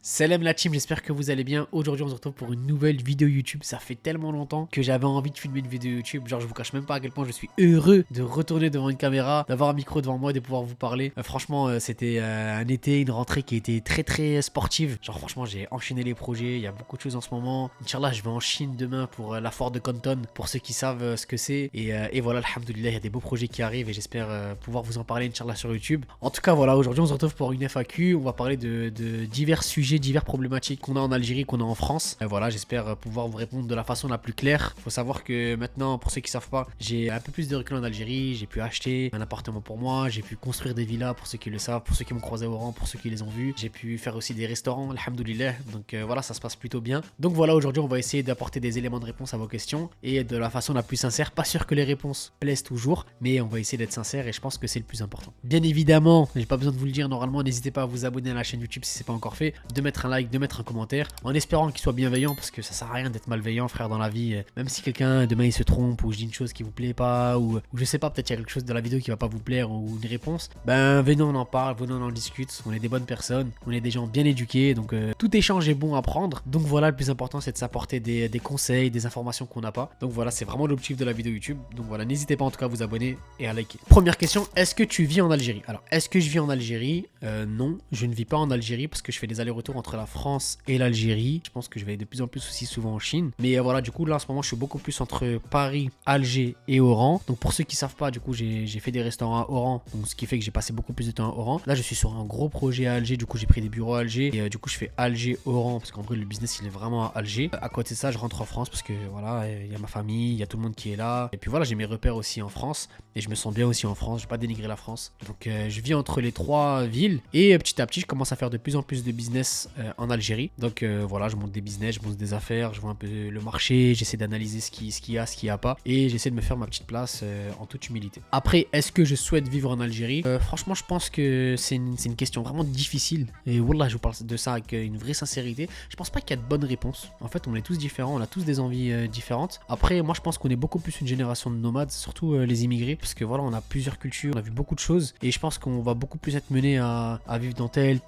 Salam la team, j'espère que vous allez bien. Aujourd'hui on se retrouve pour une nouvelle vidéo YouTube. Ça fait tellement longtemps que j'avais envie de filmer une vidéo YouTube. Genre je vous cache même pas à quel point je suis heureux de retourner devant une caméra, d'avoir un micro devant moi et de pouvoir vous parler. Franchement c'était un été, une rentrée qui était très sportive. Genre franchement j'ai enchaîné les projets, il y a beaucoup de choses en ce moment. Inch'Allah je vais en Chine demain pour la foire de Canton, pour ceux qui savent ce que c'est. Et voilà, alhamdoulilah, il y a des beaux projets qui arrivent et j'espère pouvoir vous en parler Inch'Allah sur YouTube. En tout cas voilà, aujourd'hui on se retrouve pour une FAQ. On va parler de divers sujets, diverses problématiques qu'on a en Algérie, qu'on a en France. Voilà, j'espère pouvoir vous répondre de la façon la plus claire. Faut savoir que maintenant, pour ceux qui savent pas, j'ai un peu plus de recul en Algérie. J'ai pu acheter un appartement pour moi, j'ai pu construire des villas pour ceux qui le savent, pour ceux qui m'ont croisé au rang, pour ceux qui les ont vus. J'ai pu faire aussi des restaurants, alhamdoulilah. Donc voilà, ça se passe plutôt bien. Donc voilà, aujourd'hui, on va essayer d'apporter des éléments de réponse à vos questions et de la façon la plus sincère. Pas sûr que les réponses plaisent toujours, mais on va essayer d'être sincère et je pense que c'est le plus important. Bien évidemment, j'ai pas besoin de vous le dire normalement, n'hésitez pas à vous abonner à la chaîne YouTube si c'est pas encore fait, de mettre un like, de mettre un commentaire, en espérant qu'il soit bienveillant parce que ça sert à rien d'être malveillant frère dans la vie. Même si quelqu'un demain il se trompe ou je dis une chose qui vous plaît pas ou je sais pas, peut-être il y a quelque chose de la vidéo qui va pas vous plaire ou une réponse, ben venez on en parle, venez on en discute, on est des bonnes personnes, on est des gens bien éduqués, donc tout échange est bon à prendre. Donc voilà, le plus important c'est de s'apporter des conseils, des informations qu'on n'a pas. Donc voilà, c'est vraiment l'objectif de la vidéo YouTube. Donc voilà, n'hésitez pas en tout cas à vous abonner et à liker. Première question, est-ce que tu vis en Algérie? Alors, est-ce que je vis en Algérie? Non, je ne vis pas en Algérie parce que je fais des allers-retours entre la France et l'Algérie. Je pense que je vais de plus en plus aussi souvent en Chine. Mais voilà, du coup, là en ce moment, je suis beaucoup plus entre Paris, Alger et Oran. Donc pour ceux qui savent pas, du coup, j'ai fait des restaurants à Oran. Donc ce qui fait que j'ai passé beaucoup plus de temps à Oran. Là, je suis sur un gros projet à Alger. Du coup, j'ai pris des bureaux à Alger. Et du coup, je fais Alger-Oran parce qu'en vrai, le business, il est vraiment à Alger. À côté de ça, je rentre en France parce que voilà, il y a ma famille, il y a tout le monde qui est là. Et puis voilà, j'ai mes repères aussi en France. Et je me sens bien aussi en France. Je vais pas dénigrer la France. Donc je vis entre les trois villes. Et petit à petit, je commence à faire de plus en plus de business en Algérie. Donc voilà, je monte des business, je monte des affaires, je vois un peu le marché, j'essaie d'analyser ce qu'il y a, ce qu'il n'y a pas. Et j'essaie de me faire ma petite place en toute humilité. Après, est-ce que je souhaite vivre en Algérie? Franchement, je pense que c'est une question vraiment difficile. Et wallah, je vous parle de ça avec une vraie sincérité. Je pense pas qu'il y a de bonnes réponses. En fait, on est tous différents, on a tous des envies différentes. Après, moi, je pense qu'on est beaucoup plus une génération de nomades, surtout les immigrés. Parce que voilà, on a plusieurs cultures, on a vu beaucoup de choses. Et je pense qu'on va beaucoup plus être mené à vivre dans tel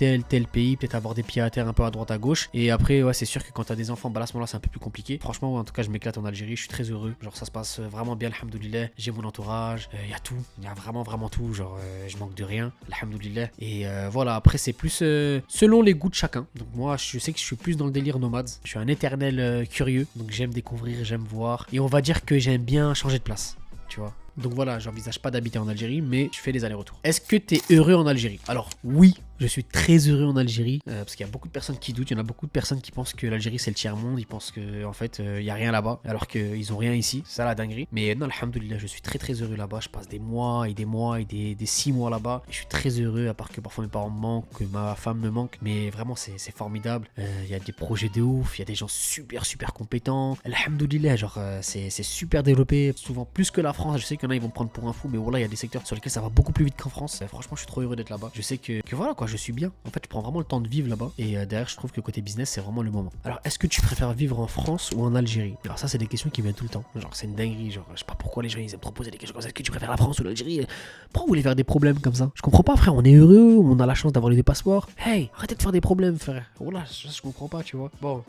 pays, peut-être avoir des pieds à terre un peu à droite à gauche. Et après, ouais, c'est sûr que quand t'as des enfants, bah là, à ce moment-là, c'est un peu plus compliqué. Franchement, ouais, en tout cas, je m'éclate en Algérie, je suis très heureux. Genre, ça se passe vraiment bien, alhamdoulilah. J'ai mon entourage, il y a tout, il y a vraiment tout. Genre, je manque de rien, alhamdoulilah. Et voilà, après, c'est plus selon les goûts de chacun. Donc, moi, je sais que je suis plus dans le délire nomade. Je suis un éternel curieux, donc j'aime découvrir, j'aime voir. Et on va dire que j'aime bien changer de place, tu vois. Donc voilà, j'envisage pas d'habiter en Algérie, mais je fais des allers-retours. Est-ce que t'es heureux en Algérie? Alors, oui. Je suis très heureux en Algérie parce qu'il y a beaucoup de personnes qui doutent, il y en a beaucoup de personnes qui pensent que l'Algérie c'est le tiers-monde, ils pensent qu'en fait il n'y a rien là-bas alors qu'ils ont rien ici, c'est ça la dinguerie. Mais non, alhamdoulilah, je suis très heureux là-bas, je passe des mois et des 6 mois là-bas, je suis très heureux à part que parfois mes parents me manquent, que ma femme me manque, mais vraiment c'est formidable. Il y a des projets de ouf, il y a des gens super compétents, alhamdoulilah, genre c'est super développé, souvent plus que la France. Je sais qu'il y en a ils vont me prendre pour un fou, mais voilà, il y a des secteurs sur lesquels ça va beaucoup plus vite qu'en France. Franchement, je suis trop heureux d'être là-bas. Je sais que voilà quoi, je suis bien. En fait, je prends vraiment le temps de vivre là-bas. Et derrière, je trouve que côté business, c'est vraiment le moment. Alors, est-ce que tu préfères vivre en France ou en Algérie? Alors, ça, c'est des questions qui viennent tout le temps. Genre, c'est une dinguerie. Genre, je sais pas pourquoi les gens ils aiment trop poser des questions comme ça. Est-ce que tu préfères la France ou l'Algérie? Pourquoi vous voulez faire des problèmes comme ça? Je comprends pas, frère. On est heureux, on a la chance d'avoir les deux passeports. Hey, arrêtez de faire des problèmes, frère. Voilà, je comprends pas, tu vois. Bon.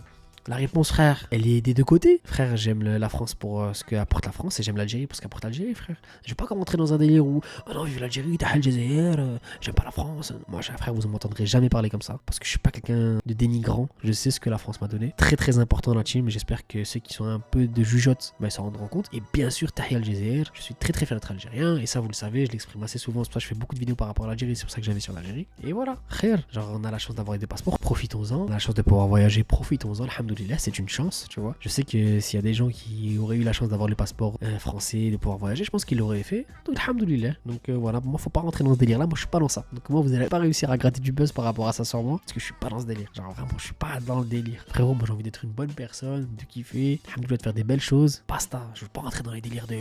La réponse, frère, elle est des deux côtés. Frère, j'aime la France pour ce qu'apporte la France et j'aime l'Algérie pour ce qu'apporte l'Algérie, frère. Je vais pas rentrer dans un délire où oh non, vive l'Algérie, t'as Algérie, j'aime pas la France. Moi, frère, vous en m'entendrez jamais parler comme ça parce que je suis pas quelqu'un de dénigrant. Je sais ce que la France m'a donné. Très important dans la team. J'espère que ceux qui sont un peu de jugeotes, bah, ils s'en rendront compte. Et bien sûr, Tahia Algérie, je suis très fier d'être algérien et ça, vous le savez, je l'exprime assez souvent. C'est pour ça que je fais beaucoup de vidéos par rapport à l'Algérie. C'est pour ça que j'avais sur l'Algérie. Et voilà, frère. Genre, on a la chance d'avoir des passeports, profitons-en. On a la chance de pouvoir voyager, profitons-en. Alhamdoulilah, c'est une chance. Tu vois, je sais que s'il y a des gens qui auraient eu la chance d'avoir le passeport français, de pouvoir voyager, je pense qu'ils l'auraient fait. Donc, alhamdoulilah. Donc voilà, moi, faut pas rentrer dans ce délire là. Moi, je suis pas dans ça. Donc, moi, vous allez pas réussir à gratter du buzz par rapport à ça sur moi parce que je suis pas dans ce délire. Genre, vraiment, je suis pas dans le délire. Frérot, moi, j'ai envie d'être une bonne personne, de kiffer, alhamdoulilah, de faire des belles choses. Basta. Je veux pas rentrer dans les délires de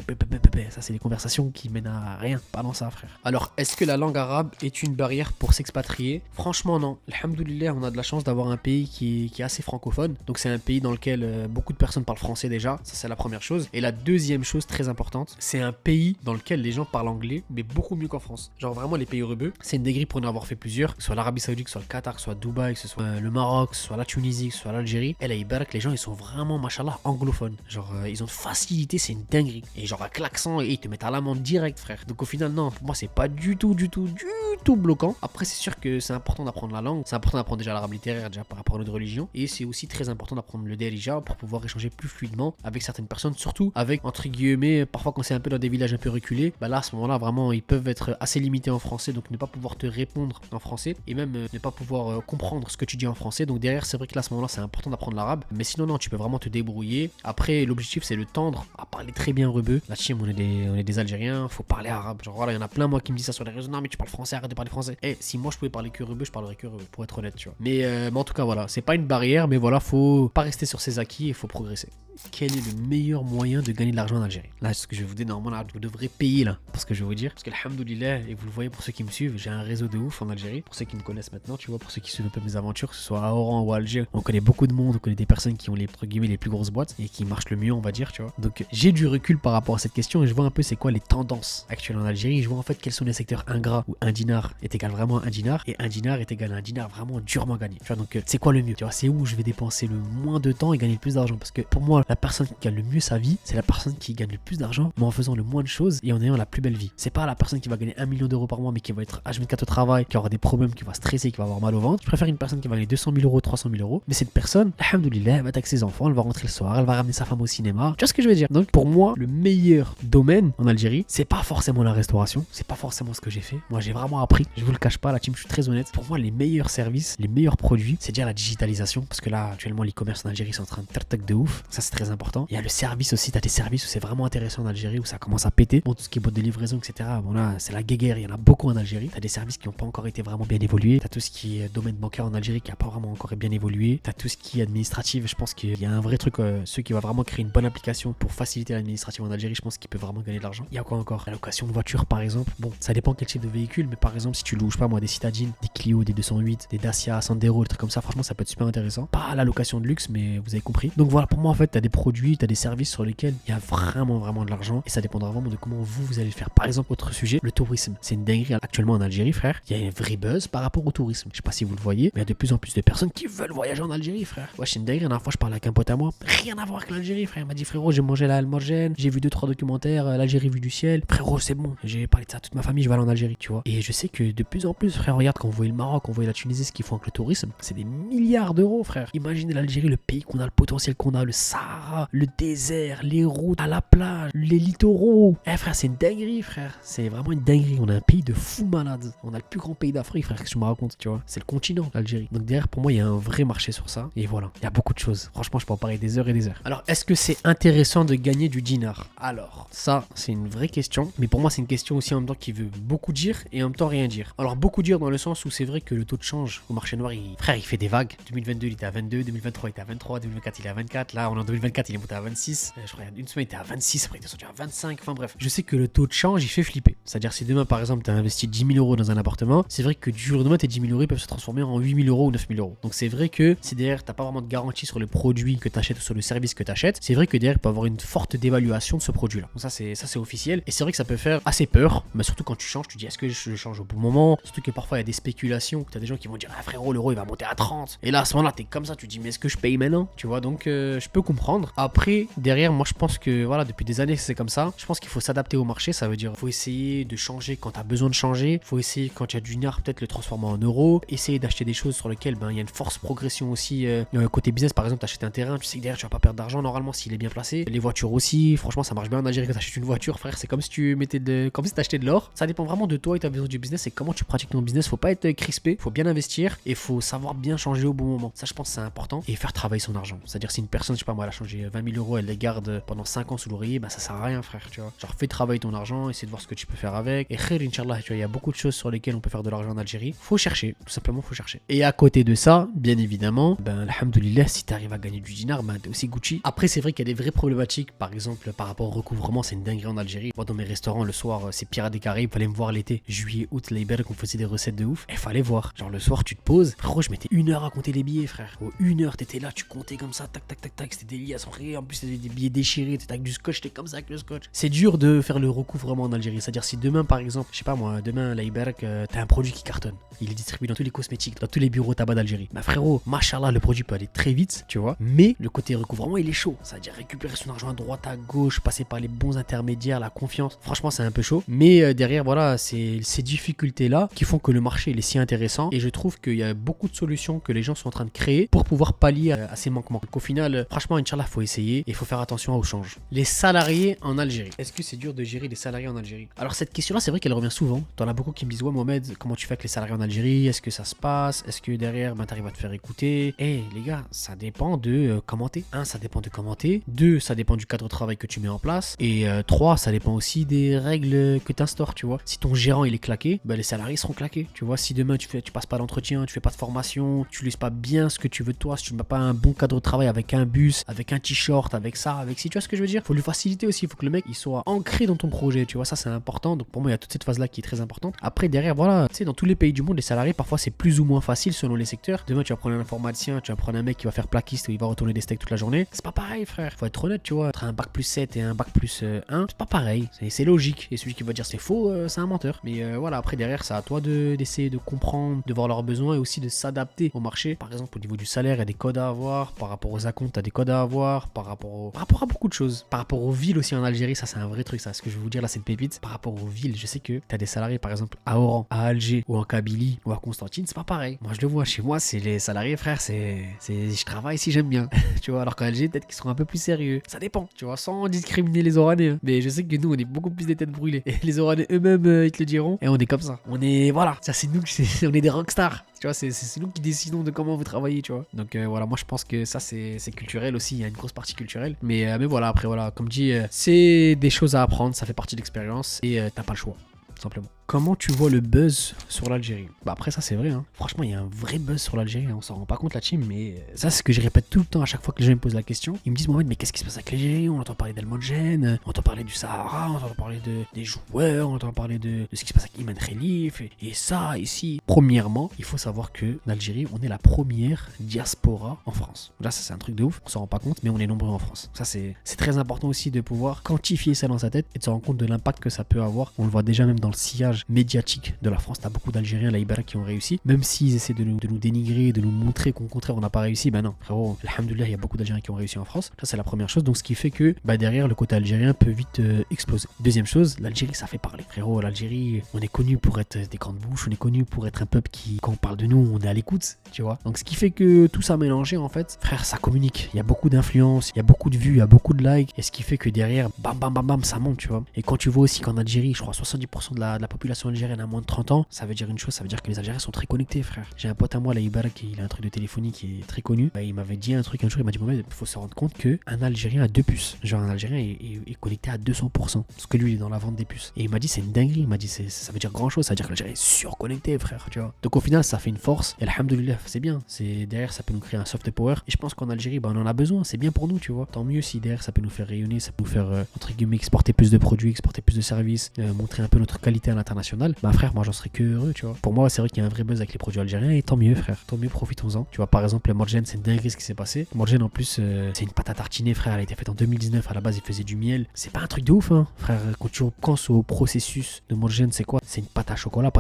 ça, c'est des conversations qui mènent à rien. Pas dans ça, frère. Alors, est-ce que la langue arabe est une barrière pour s'expatrier? Franchement, non. Alhamdoulilah, on a de la chance d'avoir un pays qui est assez francophone. Donc, c'est un pays dans lequel beaucoup de personnes parlent français déjà, ça c'est la première chose. Et la deuxième chose très importante, c'est un pays dans lequel les gens parlent anglais, mais beaucoup mieux qu'en France. Genre vraiment les pays rebeux, c'est une dinguerie pour en avoir fait plusieurs, que ce soit l'Arabie Saoudite, que ce soit le Qatar, que ce soit Dubaï, que ce soit le Maroc, que ce soit la Tunisie, que ce soit l'Algérie. Et là, il paraît que les gens ils sont vraiment, machallah, anglophones. Genre ils ont une facilité, c'est une dinguerie. Et genre avec l'accent, ils te mettent à l'amende direct, frère. Donc au final, non, pour moi c'est pas du tout bloquant. Après, c'est sûr que c'est important d'apprendre la langue, c'est important d'apprendre déjà l'arabe littéraire déjà par rapport à notre religion, et c'est aussi très important d'apprendre le Darija pour pouvoir échanger plus fluidement avec certaines personnes, surtout avec entre guillemets, parfois quand c'est un peu dans des villages un peu reculés, bah là à ce moment-là vraiment ils peuvent être assez limités en français, donc ne pas pouvoir te répondre en français et même ne pas pouvoir comprendre ce que tu dis en français. Donc derrière, c'est vrai que là à ce moment-là c'est important d'apprendre l'arabe, mais sinon non, tu peux vraiment te débrouiller. Après, l'objectif c'est de tendre à parler très bien rebeu. La team, on est des Algériens, faut parler arabe. Genre voilà, il y en a plein moi qui me disent ça sur les réseaux, non mais tu parles français, arrête de parler français. Et si moi je pouvais parler que rebeu, je parlerais que rebeu, pour être honnête, tu vois. Mais en tout cas voilà, c'est pas une barrière, mais voilà, faut pas rester sur ses acquis et faut progresser. Quel est le meilleur moyen de gagner de l'argent en Algérie? Là, ce que je vais vous dire, normalement, là, vous devrez payer là, pour ce que je vais vous dire. Parce qu'alhamdoulilah, et vous le voyez pour ceux qui me suivent, j'ai un réseau de ouf en Algérie. Pour ceux qui me connaissent maintenant, tu vois, pour ceux qui suivent un peu mes aventures, que ce soit à Oran ou à Alger, on connaît beaucoup de monde, on connaît des personnes qui ont entre guillemets les plus grosses boîtes et qui marchent le mieux, on va dire, tu vois. Donc j'ai du recul par rapport à cette question et je vois un peu c'est quoi les tendances actuelles en Algérie. Je vois en fait quels sont les secteurs ingrats où un dinar est égal vraiment à un dinar et un dinar est égal à un dinar vraiment durement gagné. Tu vois, donc c'est quoi le mieux? Tu vois, c'est où je vais dépenser le moins de temps et gagner le plus d'argent. Parce que pour moi, la personne qui gagne le mieux sa vie, c'est la personne qui gagne le plus d'argent, mais en faisant le moins de choses et en ayant la plus belle vie. C'est pas la personne qui va gagner 1 million d'euros par mois, mais qui va être H24 au travail, qui aura des problèmes, qui va stresser, qui va avoir mal au ventre. Je préfère une personne qui va gagner 200 000 euros, 300 000 euros, mais cette personne, alhamdoulilah, elle va avec ses enfants, elle va rentrer le soir, elle va ramener sa femme au cinéma. Tu vois ce que je veux dire? Donc pour moi, le meilleur domaine en Algérie, c'est pas forcément la restauration, c'est pas forcément ce que j'ai fait. Moi, j'ai vraiment appris, je vous le cache pas, la team, je suis très honnête. Pour moi, les meilleurs services, les meilleurs produits, c'est déjà la digitalisation, parce que là, actuellement, l'e-commerce en Algérie, c'est en train de faire de ouf. Ça, c'est très important. Il y a le service aussi, t'as des services où c'est vraiment intéressant en Algérie, où ça commence à péter. Bon, tout ce qui est boîte de livraison, etc. Bon, là, c'est la guéguerre, il y en a beaucoup en Algérie. T'as des services qui n'ont pas encore été vraiment bien évolués. T'as tout ce qui est domaine bancaire en Algérie qui n'a pas vraiment encore bien évolué. T'as tout ce qui est administratif. Je pense qu'il y a un vrai truc, ceux qui vont vraiment créer une bonne application pour faciliter l'administratif en Algérie, je pense qu'ils peuvent vraiment gagner de l'argent. Il y a quoi encore? La location de voiture, par exemple. Bon, ça dépend quel type de véhicule, mais par exemple, si tu loues, je sais pas moi, des citadines, des Clio, des 208, des Dacia, Sandero, des trucs comme ça, franchement, ça peut être super intéressant. Pas la location de luxe, mais vous avez compris. Donc voilà, pour moi, en fait, t'as des produits, t'as des services sur lesquels il y a vraiment de l'argent et ça dépendra vraiment de comment vous allez le faire. Par exemple, autre sujet, le tourisme. C'est une dinguerie actuellement en Algérie, frère. Il y a une vraie buzz par rapport au tourisme. Je sais pas si vous le voyez, mais il y a de plus en plus de personnes qui veulent voyager en Algérie, frère. Ouais, c'est une dinguerie. La dernière fois, je parlais avec un pote à moi. Rien à voir avec l'Algérie, frère. Il m'a dit, frérot, j'ai mangé la Almorgène, j'ai vu 2-3 documentaires, l'Algérie vue du ciel. Frérot, c'est bon. J'ai parlé de ça à toute ma famille, je vais aller en Algérie, tu vois. Et je sais que de plus en plus, frère, regarde, quand on voit le Maroc, on voit la Tunisie, ce qu'ils font avec le tourisme, c'est des milliards d'euros, frère. Imaginez l'Algérie, le pays qu'on a, le potentiel qu'on a, le Sahara, le désert, les routes à la plage, les littoraux. Eh, frère, c'est une dinguerie, frère. C'est vraiment une dinguerie. On a un pays de fous malades. On a le plus grand pays d'Afrique, frère, que tu me racontes, tu vois. C'est le continent, l'Algérie. Donc derrière, pour moi, il y a un vrai marché sur ça. Et voilà, il y a beaucoup de choses. Franchement, je peux en parler des heures et des heures. Alors, est-ce que c'est intéressant de gagner du dinar? Alors, ça, c'est une vraie question. Mais pour moi, c'est une question aussi en même temps qui veut beaucoup dire et en même temps rien dire. Alors, beaucoup dire dans le sens où c'est vrai que le taux de change au marché noir, frère, il fait des vagues. 2022, il était à 22. 2023, il était à 23. 2024, il est à 24. Là, on est en 2024, il est monté à 26. Je crois, une semaine, il était à 26. Après, il est descendu à 25. Enfin, bref. Je sais que le taux de change, il fait flipper. C'est-à-dire, si demain, par exemple, tu as investi 10 000 euros dans un appartement, c'est vrai que du jour au lendemain, tes 10 000 euros ils peuvent se transformer en 8 000 euros ou 9 000 euros. Donc, c'est vrai que si derrière, tu n'as pas vraiment de garantie sur le produit que tu achètes ou sur le service que tu achètes, c'est vrai que derrière, il peut y avoir une forte dévaluation de ce produit-là. Donc, ça, c'est officiel. Et c'est vrai que ça peut faire assez peur. Mais surtout quand tu changes, tu dis, est-ce que je change au bon moment? Surtout que parfois, il y a des spéculations. Tu as des gens qui vont dire, ah frérot, l'euro, il va monter à 30. Et là, à ce moment-là, tu es comme ça, tu dis, mais est-ce que je paye maintenant? Tu vois, donc, je peux comprendre. Après, derrière, moi, je pense que, voilà, depuis des années, c'est comme ça. Je pense qu'il faut s'adapter au marché. Ça veut dire, faut essayer de changer quand tu as besoin de changer. Faut essayer, quand il y a du dinar, peut-être le transformer en euros. Essayer d'acheter des choses sur lesquelles, il y a une force progression aussi. Côté business, par exemple, tu achètes un terrain, tu sais que derrière, tu vas pas perdre d'argent normalement s'il est bien placé. Les voitures aussi, franchement, ça marche bien en Algérie quand tu achètes une voiture, frère. C'est comme si tu mettais comme si tu achetais de l'or. Ça dépend vraiment de toi et ta vision du business et comment tu pratiques ton business. Faut pas être crispé, faut bien investir et faut savoir bien changer au bon moment. Ça, je pense, c'est important. Et faire travailler son argent. C'est-à-dire, si une personne, je sais pas moi, elle a changé 20 000 euros, elle les garde pendant 5 ans sous l'oreiller, ça sert à rien, frère, tu vois. Genre, fais travailler ton argent, essaie de voir ce que tu peux faire avec. Et khair, Inch'Allah, tu vois, il y a beaucoup de choses sur lesquelles on peut faire de l'argent en Algérie. Faut chercher, tout simplement, faut chercher. Et à côté de ça, bien évidemment, alhamdoulilah, si t'arrives à gagner du dinar, t'es aussi Gucci. Après, c'est vrai qu'il y a des vraies problématiques, par exemple, par rapport au recouvrement, c'est une dinguerie en Algérie. Moi, dans mes restaurants, le soir, c'est Pirates des Caraïbes, fallait me voir l'été, juillet, août, l'hiver, qu'on faisait des recettes de ouf. Et fallait voir. Genre, le soir, tu te poses. Frérot, je mettais 1 heure à compter les billets, frère. Ou 1 heure, t'étais t'es là, tu comptais comme ça, tac, tac, tac, tac, c'était des liasses, en plus c'était des billets déchirés, t'étais avec du scotch, t'es comme ça avec le scotch. C'est dur de faire le recouvrement en Algérie. C'est-à-dire si demain, par exemple, je sais pas moi, demain, là, Ibarak, t'as un produit qui cartonne. Il est distribué dans tous les cosmétiques, dans tous les bureaux tabac d'Algérie. Bah frérot, machallah, le produit peut aller très vite, tu vois. Mais le côté recouvrement, il est chaud. C'est-à-dire récupérer son argent à droite, à gauche, passer par les bons intermédiaires, la confiance. Franchement, c'est un peu chaud. Mais derrière, voilà, c'est ces difficultés-là qui font que le marché il est si intéressant. Et je trouve qu'il y a beaucoup de solutions que les gens sont en train de créer pour pouvoir pallier à ces manquements. Donc au final, franchement, Inch'Allah, faut essayer et il faut faire attention au change. Les salariés en Algérie. Est-ce que c'est dur de gérer les salariés en Algérie? Alors cette question-là, c'est vrai qu'elle revient souvent. T'en as beaucoup qui me disent, ouais Mohamed, comment tu fais avec les salariés en Algérie? Est-ce que ça se passe? Est-ce que derrière, t'arrives à te faire écouter? Les gars, ça dépend de commenter. 1, ça dépend de commenter. 2, ça dépend du cadre de travail que tu mets en place. Et 3, ça dépend aussi des règles que tu instaures, tu vois. Si ton gérant il est claqué, les salariés seront claqués, tu vois. Si demain tu passes pas d'entretien, tu fais pas de formation, tu laisses pas bien ce que tu veux de toi, si tu ne mets pas un bon cadre de travail avec un bus, avec un t-shirt, avec ça, avec ci, tu vois ce que je veux dire? Faut lui faciliter aussi, il faut que le mec il soit ancré dans ton projet, tu vois, ça c'est important. Donc pour moi il y a toute cette phase là qui est très importante. Après derrière voilà, tu sais, dans tous les pays du monde les salariés parfois c'est plus ou moins facile selon les secteurs. Demain tu vas prendre un informaticien, tu vas prendre un mec qui va faire plaquiste ou il va retourner des steaks toute la journée, c'est pas pareil frère, faut être honnête, tu vois. Entre un bac plus 7 et un bac plus 1, c'est pas pareil, c'est logique. Et celui qui va dire c'est faux, c'est un menteur. Mais voilà, après derrière c'est à toi d'essayer de comprendre, de voir leurs besoins et aussi de s'adapter au marché. Par exemple au niveau du salaire il y a des codes à avoir, par rapport aux acomptes t'as des codes à avoir, par rapport à beaucoup de choses. Par rapport aux villes aussi en Algérie, ça c'est un vrai truc, ça. Ce que je vais vous dire là c'est une pépite. Par rapport aux villes, je sais que t'as des salariés par exemple à Oran, à Alger ou en Kabylie ou à Constantine, c'est pas pareil. Moi je le vois chez moi, c'est les salariés frère, c'est je travaille si j'aime bien. Tu vois, alors qu'à Alger peut-être qu'ils seront un peu plus sérieux. Ça dépend, tu vois, sans discriminer les Oranais. Hein. Mais je sais que nous on est beaucoup plus des têtes brûlées. Et les Oranais eux-mêmes ils te le diront. Et on est comme ça. On est voilà, ça c'est nous, on est des rockstars. Tu vois, c'est nous qui décidons de comment vous travaillez, tu vois. Donc voilà, moi je pense que ça c'est culturel aussi, il y a une grosse partie culturelle. Mais voilà, après voilà, comme dit, c'est des choses à apprendre, ça fait partie de l'expérience et t'as pas le choix, tout simplement. Comment tu vois le buzz sur l'Algérie? Après ça c'est vrai, hein. Franchement il y a un vrai buzz sur l'Algérie, on s'en rend pas compte la team, mais ça c'est ce que je répète tout le temps à chaque fois que les gens me posent la question. Ils me disent Mohamed mais qu'est-ce qui se passe avec l'Algérie? On entend parler d'Elmodjen, on entend parler du Sahara, on entend parler des joueurs, on entend parler de ce qui se passe avec Iman Khelif et ça ici. Premièrement, il faut savoir que l'Algérie on est la première diaspora en France. Là ça c'est un truc de ouf, on s'en rend pas compte mais on est nombreux en France. Ça c'est très important aussi de pouvoir quantifier ça dans sa tête et de se rendre compte de l'impact que ça peut avoir. On le voit déjà même dans le sillage médiatique de la France. T'as beaucoup d'Algériens là Ibarak qui ont réussi, même s'ils essaient de nous dénigrer, de nous montrer qu'au contraire on n'a pas réussi. Ben non frérot, alhamdoulilah il y a beaucoup d'Algériens qui ont réussi en France. Ça c'est la première chose, donc ce qui fait que derrière le côté algérien peut vite exploser. Deuxième chose, l'Algérie ça fait parler frérot. L'Algérie on est connu pour être des grandes bouches, on est connu pour être un peuple qui quand on parle de nous on est à l'écoute, tu vois. Donc ce qui fait que tout ça mélangé en fait, frère ça communique, il y a beaucoup d'influence, il y a beaucoup de vues, il y a beaucoup de likes et ce qui fait que derrière bam bam bam bam ça monte, tu vois. Et quand tu vois aussi qu'en Algérie je crois 70% de la population algérienne a moins de 30 ans, ça veut dire une chose, ça veut dire que les Algériens sont très connectés frère. J'ai un pote à moi là Ibarak, il a un truc de téléphonie qui est très connu. Il m'avait dit un truc un jour, il m'a dit Mohamed, il faut se rendre compte que un Algérien a 2 puces. Genre un Algérien est connecté à 200%. Parce que lui il est dans la vente des puces. Et il m'a dit c'est une dinguerie, il m'a dit ça veut dire grand chose, ça veut dire que l'Algérien est surconnecté frère, tu vois. Donc au final ça fait une force et alhamdoulilah c'est bien. C'est derrière ça peut nous créer un soft power et je pense qu'en Algérie on en a besoin, c'est bien pour nous, tu vois. Tant mieux si derrière ça peut nous faire rayonner, ça peut nous faire entre guillemets exporter plus de produits, exporter plus de services, montrer un peu notre qualité à l'international. Frère, moi j'en serais que heureux, tu vois. Pour moi c'est vrai qu'il y a un vrai buzz avec les produits algériens et tant mieux frère, tant mieux, profitons-en. Tu vois par exemple le Morgen, c'est une dinguerie ce qui s'est passé. Morgen en plus c'est une pâte à tartiner frère, elle a été faite en 2019, à la base il faisait du miel. C'est pas un truc de ouf hein frère, quand tu penses au processus de Morgen c'est quoi? C'est une pâte à chocolat,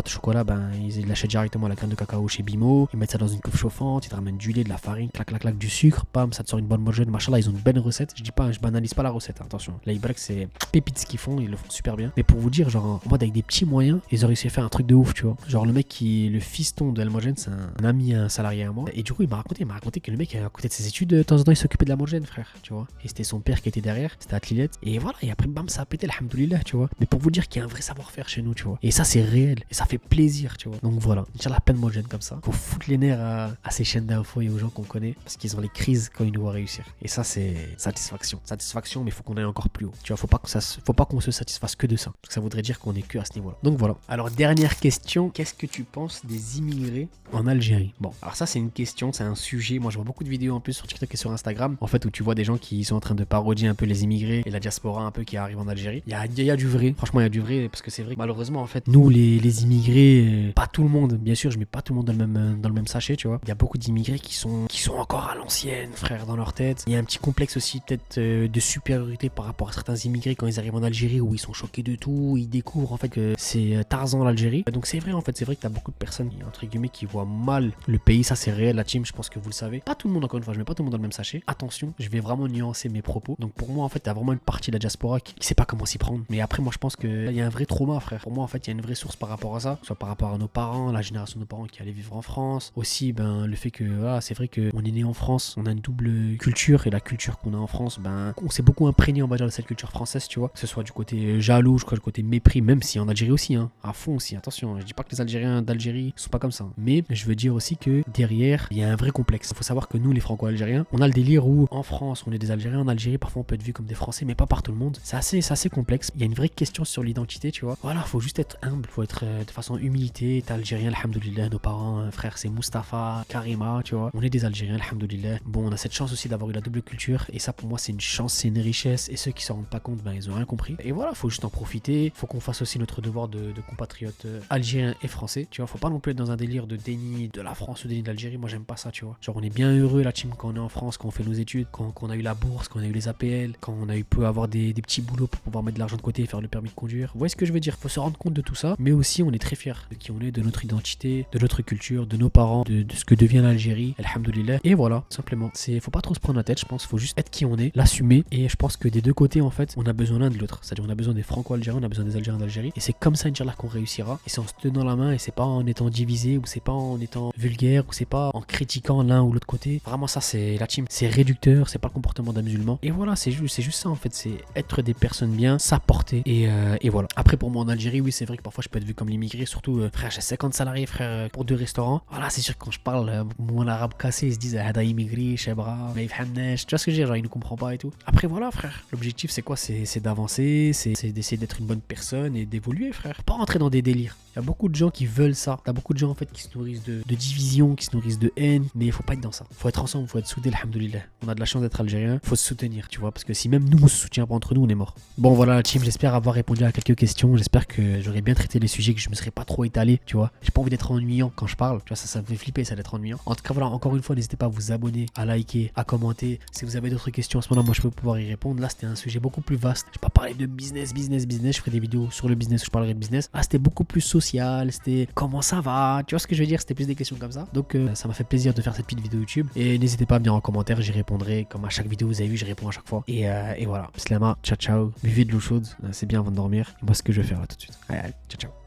ils l'achètent directement la graine de cacao chez Bimo, ils mettent ça dans une coupe chauffante, ils te ramènent du lait, de la farine, clac clac clac, du sucre, bam, ça te sort une bonne Morgen, machallah, ils ont une belle recette. Je dis pas, je banalise pas la recette, hein, attention. Là Ibarak c'est pépite ce qu'ils font, ils le font super bien. Mais pour vous dire, genre en mode avec des petits moyens, ils ont réussi à faire un truc de ouf, tu vois. Genre le mec qui est le fiston de Elmogène, c'est un ami, un salarié à moi. Et du coup il m'a raconté que le mec à côté de ses études, de temps en temps il s'occupait de l'Elmogène frère, tu vois. Et c'était son père qui était derrière, c'était Atlilette. Et voilà, et après bam ça a pété, alhamdoulilah, tu vois. Mais pour vous dire qu'il y a un vrai savoir-faire chez nous, tu vois. Et ça c'est réel, et ça fait plaisir, tu vois. Donc voilà, Inch'Allah plein de Morgen comme ça. Faut foutre les nerfs à ces chaînes d'infos et aux gens qu'on connaît, parce qu'ils ont les crises quand ils nous voient réussir. Et ça c'est satisfaction, mais faut qu'on aille encore plus haut. Tu vois, faut pas qu'on se satisfasse que de ça, parce que ça voudrait dire qu'on est que à ce niveau-là. Donc Donc voilà. Alors dernière question, qu'est-ce que tu penses des immigrés en Algérie? Bon, alors ça c'est une question, c'est un sujet. Moi je vois beaucoup de vidéos en plus sur TikTok et sur Instagram, en fait, où tu vois des gens qui sont en train de parodier un peu les immigrés et la diaspora un peu qui arrive en Algérie. Il y a du vrai, franchement il y a du vrai, parce que c'est vrai que malheureusement en fait, nous les immigrés, pas tout le monde, bien sûr, je mets pas tout le monde dans le même sachet, tu vois. Il y a beaucoup d'immigrés qui sont encore à l'ancienne, frère, dans leur tête. Il y a un petit complexe aussi peut-être de supériorité par rapport à certains immigrés quand ils arrivent en Algérie, où ils sont choqués de tout, ils découvrent en fait que c'est Tarzan l'Algérie. Donc c'est vrai en fait, c'est vrai que t'as beaucoup de personnes entre guillemets qui voient mal le pays, ça c'est réel, la team, je pense que vous le savez. Pas tout le monde, encore une fois, je mets pas tout le monde dans le même sachet. Attention, je vais vraiment nuancer mes propos. Donc pour moi en fait, t'as vraiment une partie de la diaspora qui sait pas comment s'y prendre. Mais après moi je pense qu'il y a un vrai trauma, frère. Pour moi en fait, il y a une vraie source par rapport à ça, soit par rapport à nos parents, la génération de nos parents qui allaient vivre en France. Aussi le fait que voilà, c'est vrai qu'on est né en France, on a une double culture, et la culture qu'on a en France, on s'est beaucoup imprégné, on va dire, de cette culture française, tu vois. Que ce soit du côté jaloux, je crois, du côté mépris, même si en Algérie aussi, hein, à fond aussi, attention, je dis pas que les Algériens d'Algérie sont pas comme ça, mais je veux dire aussi que derrière, il y a un vrai complexe. Il faut savoir que nous, les Franco-Algériens, on a le délire où en France, on est des Algériens, en Algérie, parfois on peut être vu comme des Français, mais pas par tout le monde. C'est assez complexe. Il y a une vraie question sur l'identité, tu vois. Voilà, faut juste être humble, faut être de façon humilité. T'es Algérien, alhamdoulilah, nos parents, frère, c'est Mustapha, Karima, tu vois. On est des Algériens, alhamdoulilah. Bon, on a cette chance aussi d'avoir eu la double culture, et ça pour moi c'est une chance, c'est une richesse, et ceux qui s'en rendent pas compte, ils ont rien compris. Et voilà, faut juste en profiter, faut qu'on fasse aussi notre devoir de compatriotes algériens et français, tu vois. Faut pas non plus être dans un délire de déni de la France ou déni de l'Algérie. Moi j'aime pas ça, tu vois. Genre on est bien heureux la team quand on est en France, quand on fait nos études, quand on a eu la bourse, quand on a eu les APL, quand on a eu pu avoir des petits boulots pour pouvoir mettre de l'argent de côté et faire le permis de conduire. Vous voyez ce que je veux dire? Faut se rendre compte de tout ça, mais aussi on est très fiers de qui on est, de notre identité, de notre culture, de nos parents, de ce que devient l'Algérie, alhamdoulilah. Et voilà, simplement. Faut pas trop se prendre la tête, je pense. Faut juste être qui on est, l'assumer. Et je pense que des deux côtés, en fait, on a besoin l'un de l'autre. C'est-à-dire, on a besoin des Franco-Algériens, on a besoin des Algériens d'Algérie. Et c'est comme ça, Inch'Allah, qu'on réussira. Et c'est en se tenant la main, et c'est pas en étant divisé, ou c'est pas en étant vulgaire, ou c'est pas en critiquant l'un ou l'autre côté. Vraiment, ça, c'est la team. C'est réducteur, c'est pas le comportement d'un musulman. Et voilà, c'est juste ça, en fait. C'est être des personnes bien, s'apporter. Et voilà. Après, pour moi, en Algérie, oui, c'est vrai que parfois, je peux être vu comme l'immigré. Surtout, frère, j'ai 50 salariés, frère, pour 2 restaurants. Voilà, c'est sûr que quand je parle, mon arabe cassé, ils se disent, Hada immigré, Chebra, mais tu vois ce que je veux dire, genre, il ne comprend pas et tout. Après, voilà, frère. L'objectif, c'est quoi? C'est d'avancer, c'est d'essayer d'être une bonne personne et d'évoluer, frère. Pas rentrer dans des délires. Il y a beaucoup de gens qui veulent ça. T'as beaucoup de gens, en fait, qui se nourrissent de division, qui se nourrissent de haine. Mais il faut pas être dans ça. Faut être ensemble, faut être soudés, alhamdoulilah. On a de la chance d'être algérien. Faut se soutenir, tu vois. Parce que si même nous, on se soutient pas entre nous, on est mort. Bon, voilà, la team. J'espère avoir répondu à quelques questions. J'espère que j'aurais bien traité les sujets, que je me serais pas trop étalé, tu vois. J'ai pas envie d'être ennuyant quand je parle. Tu vois, ça me fait flipper, ça d'être ennuyant. En tout cas, voilà, encore une fois, n'hésitez pas à vous abonner, à liker, à commenter. Si vous avez d'autres questions à ce moment-là, moi je peux pouvoir y répondre. Là, c'était un sujet beaucoup plus vaste. Je vais pas parler de business. Je ferai des vidéos sur le business où je parlerai de business. Là, c'était beaucoup plus social. C'était comment ça va. Tu vois ce que je veux dire? C'était plus des questions comme ça. Donc, ça m'a fait plaisir de faire cette petite vidéo YouTube. Et n'hésitez pas à me dire en commentaire, j'y répondrai. Comme à chaque vidéo, vous avez vu, je réponds à chaque fois. Et voilà. Slama, ciao, ciao. Buvez de l'eau chaude. C'est bien avant de dormir. Et moi, ce que je vais faire là tout de suite. Allez, ciao, ciao.